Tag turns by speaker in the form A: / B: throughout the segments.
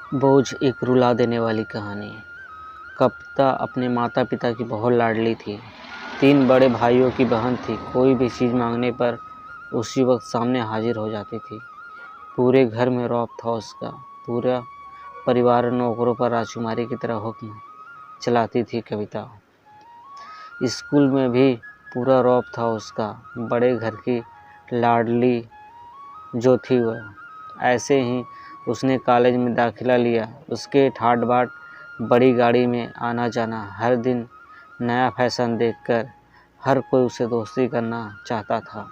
A: बोझ एक रुला देने वाली कहानी। कविता अपने माता पिता की बहुत लाडली थी। 3 बड़े भाइयों की बहन थी। कोई भी चीज़ मांगने पर उसी वक्त सामने हाजिर हो जाती थी। पूरे घर में रौब था उसका। पूरा परिवार नौकरों पर राजकुमारी की तरह हुक्म चलाती थी कविता। स्कूल में भी पूरा रौब था उसका। बड़े घर की लाडली जो थी वह। ऐसे ही उसने कॉलेज में दाखिला लिया। उसके ठाट बाट बड़ी गाड़ी में आना जाना, हर दिन नया फैशन देखकर हर कोई उससे दोस्ती करना चाहता था।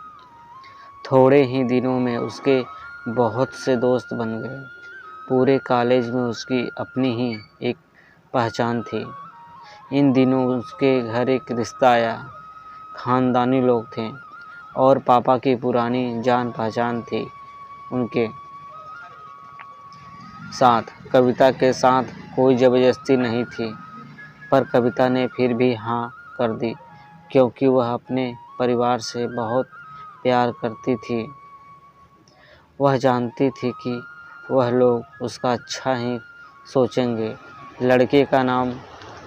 A: थोड़े ही दिनों में उसके बहुत से दोस्त बन गए। पूरे कॉलेज में उसकी अपनी ही एक पहचान थी। इन दिनों उसके घर एक रिश्ता आया। खानदानी लोग थे और पापा की पुरानी जान पहचान थी उनके साथ। कविता के साथ कोई ज़बरदस्ती नहीं थी, पर कविता ने फिर भी हाँ कर दी, क्योंकि वह अपने परिवार से बहुत प्यार करती थी। वह जानती थी कि वह लोग उसका अच्छा ही सोचेंगे। लड़के का नाम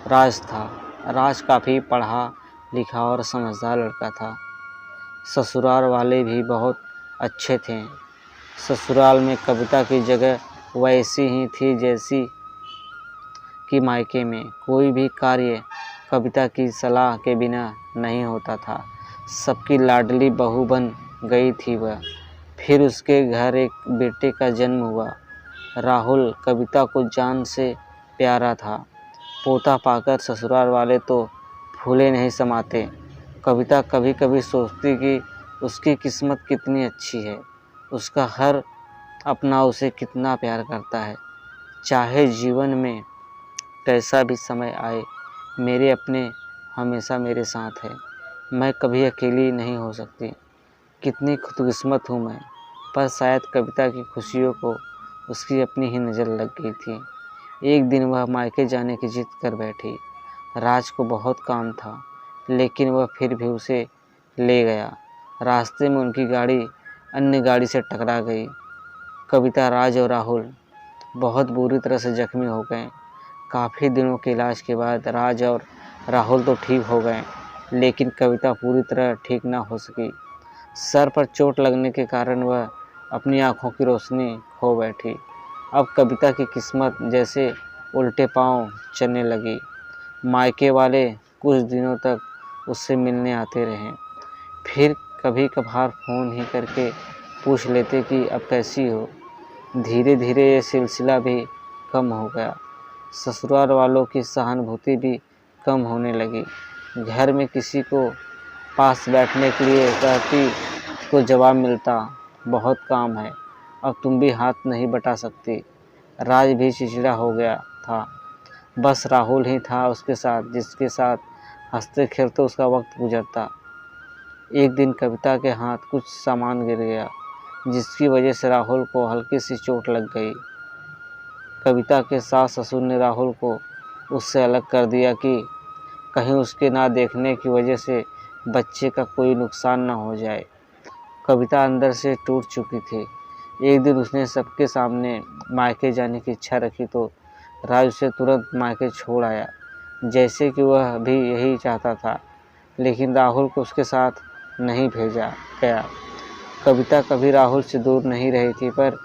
A: राज था। राज काफ़ी पढ़ा लिखा और समझदार लड़का था। ससुराल वाले भी बहुत अच्छे थे। ससुराल में कविता की जगह वैसी ही थी जैसी कि मायके में। कोई भी कार्य कविता की सलाह के बिना नहीं होता था। सबकी लाडली बहू बन गई थी वह। फिर उसके घर एक बेटे का जन्म हुआ। राहुल कविता को जान से प्यारा था। पोता पाकर ससुराल वाले तो फूले नहीं समाते। कविता कभी कभी सोचती कि उसकी किस्मत कितनी अच्छी है। उसका हर अपना उसे कितना प्यार करता है। चाहे जीवन में कैसा भी समय आए, मेरे अपने हमेशा मेरे साथ है। मैं कभी अकेली नहीं हो सकती। कितनी खुशकिस्मत हूँ मैं। पर शायद कविता की खुशियों को उसकी अपनी ही नज़र लग गई थी। एक दिन वह मायके जाने की जिद कर बैठी। राज को बहुत काम था, लेकिन वह फिर भी उसे ले गया। रास्ते में उनकी गाड़ी अन्य गाड़ी से टकरा गई। कविता, राज और राहुल बहुत बुरी तरह से जख्मी हो गए। काफ़ी दिनों के इलाज के बाद राज और राहुल तो ठीक हो गए, लेकिन कविता पूरी तरह ठीक ना हो सकी। सर पर चोट लगने के कारण वह अपनी आँखों की रोशनी खो बैठी। अब कविता की किस्मत जैसे उल्टे पांव चलने लगी। मायके वाले कुछ दिनों तक उससे मिलने आते रहे। फिर कभी कभार फ़ोन ही करके पूछ लेते कि अब कैसी हो। धीरे धीरे ये सिलसिला भी कम हो गया। ससुराल वालों की सहानुभूति भी कम होने लगी। घर में किसी को पास बैठने के लिए कहती तो जवाब मिलता, बहुत काम है, अब तुम भी हाथ नहीं बटा सकती। राज भी चिड़चिड़ा हो गया था। बस राहुल ही था उसके साथ, जिसके साथ हंसते खेलते उसका वक्त गुजरता। एक दिन कविता के हाथ कुछ सामान गिर गया, जिसकी वजह से राहुल को हल्की सी चोट लग गई। कविता के सास ससुर ने राहुल को उससे अलग कर दिया कि कहीं उसके ना देखने की वजह से बच्चे का कोई नुकसान ना हो जाए। कविता अंदर से टूट चुकी थी। एक दिन उसने सबके सामने मायके जाने की इच्छा रखी तो राज उसे तुरंत मायके छोड़ आया, जैसे कि वह भी यही चाहता था। लेकिन राहुल को उसके साथ नहीं भेजा गया। कविता कभी राहुल से दूर नहीं रही थी, पर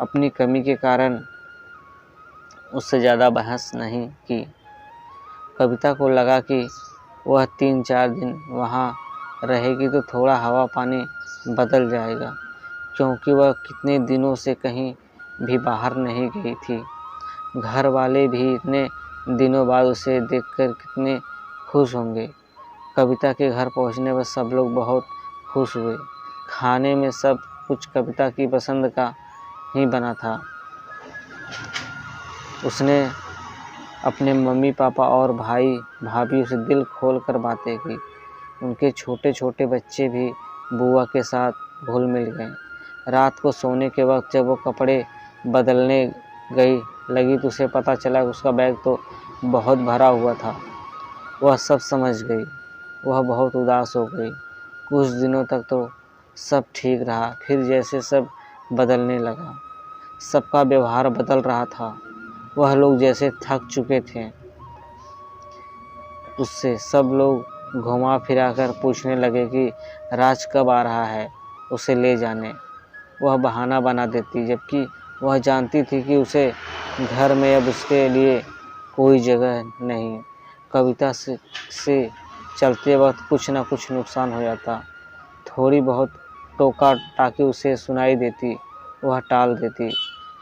A: अपनी कमी के कारण उससे ज़्यादा बहस नहीं की। कविता को लगा कि वह 3-4 दिन वहाँ रहेगी तो थोड़ा हवा पानी बदल जाएगा, क्योंकि वह कितने दिनों से कहीं भी बाहर नहीं गई थी। घर वाले भी इतने दिनों बाद उसे देखकर कितने खुश होंगे। कविता के घर पहुँचने पर सब लोग बहुत खुश हुए। खाने में सब कुछ कविता की पसंद का ही बना था। उसने अपने मम्मी पापा और भाई भाभी से दिल खोल कर बातें की। उनके छोटे छोटे बच्चे भी बुआ के साथ घुल मिल गए। रात को सोने के वक्त जब वो कपड़े बदलने लगी तो उसे पता चला कि उसका बैग तो बहुत भरा हुआ था। वह सब समझ गई। वह बहुत उदास हो गई। कुछ दिनों तक तो सब ठीक रहा, फिर जैसे सब बदलने लगा। सबका व्यवहार बदल रहा था। वह लोग जैसे थक चुके थे उससे। सब लोग घुमा फिरा कर पूछने लगे कि राज कब आ रहा है उसे ले जाने। वह बहाना बना देती, जबकि वह जानती थी कि उसे घर में अब उसके लिए कोई जगह नहीं। कविता से चलते वक्त कुछ न कुछ नुकसान हो जाता। थोड़ी बहुत टोका टाकी उसे सुनाई देती, वह टाल देती।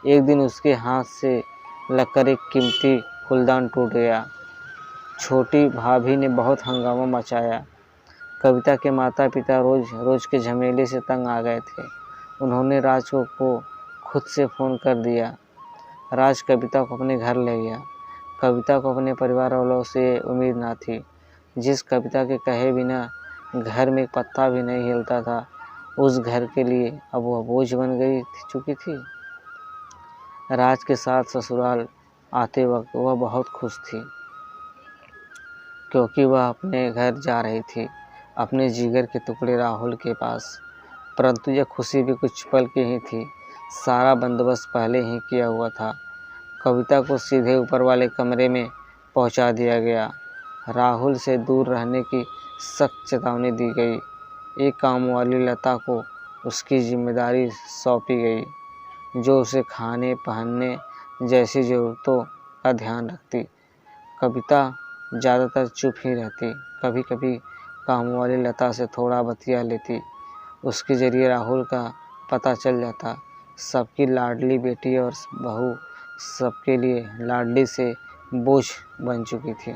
A: एक दिन उसके हाथ से लगकर एक कीमती फूलदान टूट गया। छोटी भाभी ने बहुत हंगामा मचाया। कविता के माता पिता रोज रोज के झमेले से तंग आ गए थे। उन्होंने राज को खुद से फ़ोन कर दिया। राज कविता को अपने घर ले गया। कविता को अपने परिवार वालों से उम्मीद ना थी। जिस कविता के कहे बिना घर में एक पत्ता भी नहीं हिलता था, उस घर के लिए अब वह बोझ बन चुकी थी। राज के साथ ससुराल आते वक्त वह बहुत खुश थी, क्योंकि वह अपने घर जा रही थी, अपने जिगर के टुकड़े राहुल के पास। परंतु यह खुशी भी कुछ पल की ही थी। सारा बंदोबस्त पहले ही किया हुआ था। कविता को सीधे ऊपर वाले कमरे में पहुंचा दिया गया। राहुल से दूर रहने की सख्त चेतावनी दी गई। एक काम वाली लता को उसकी जिम्मेदारी सौंपी गई, जो उसे खाने पहनने जैसी ज़रूरतों का ध्यान रखती। कविता ज़्यादातर चुप ही रहती, कभी कभी काम वाली लता से थोड़ा बतिया लेती। उसके ज़रिए राहुल का पता चल जाता। सबकी लाडली बेटी और बहू सबके लिए लाडली से बोझ बन चुकी थी।